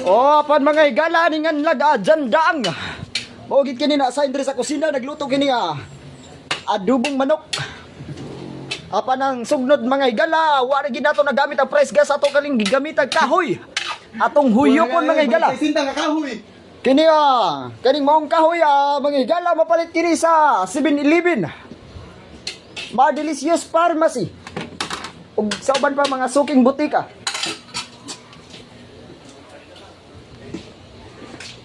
Oh, apan mga higala ningan laga jandang. Bogit kini na sa sa kusina nagluto kini adubong manok. Apan ang sugnod mga higala, wala gid nato nagamit ang press gas ato kaling gigamit ang kahoy. Atong huyopon mga higala. Sinta nga kahoy. Kini kaning maong kahoy mga higala mapalit kini sa 7-Eleven. Delicious Pharmacy. Ug sa uban pa mga suking butika.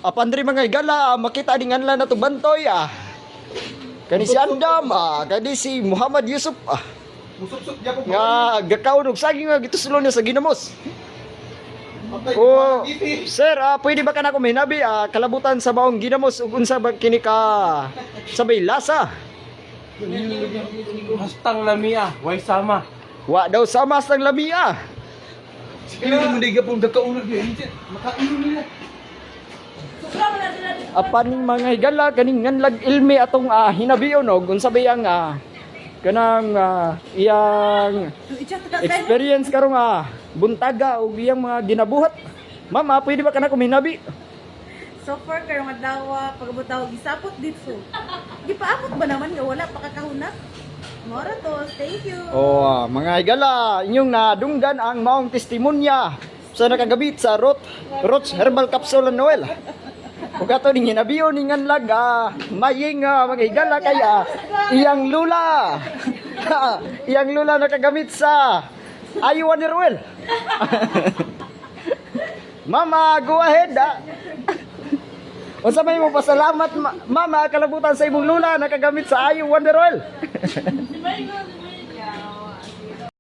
Apan diri mga higala makita dingan la nato bantoy kani si Andam kani si Muhammad Yusuf Musuk-suk niya po. nga gakaon og saging nga gituslon niya sa ginamos. Oh, sir, pwede ba ka na ko minabi kalabutan sa baong ginamos ug unsa ba kini ka sabay lasa? Hastang lamia, way sama. Wa daw sama sa lamia. Sige mo diga pong dakaunag yun. Makainom nila. Apan mga higala kaning nganlag ilmi atong hinabiyon og unsa ba yang kanang iyang experience karong buntaga og iyang mga ginabuhat. Mama, pwede ba kana ko minabi? So far karong adlaw pagabutaw gisapot dito. Gipaabot ba naman nga wala pa kakahuna? Mora to, thank you. Oh, mga higala, inyong nadunggan ang maong testimonya sa nakagabit sa Roach Herbal Capsule Noel. Ug ato ning hinabiyo ning nganlag maying mga higala kaya iyang lula. Iyang lula nakagamit sa I Wonder Well. Mama, go ahead. Unsa may mo pasalamat mama kalabutan sa imong lula nakagamit sa I Wonder Well.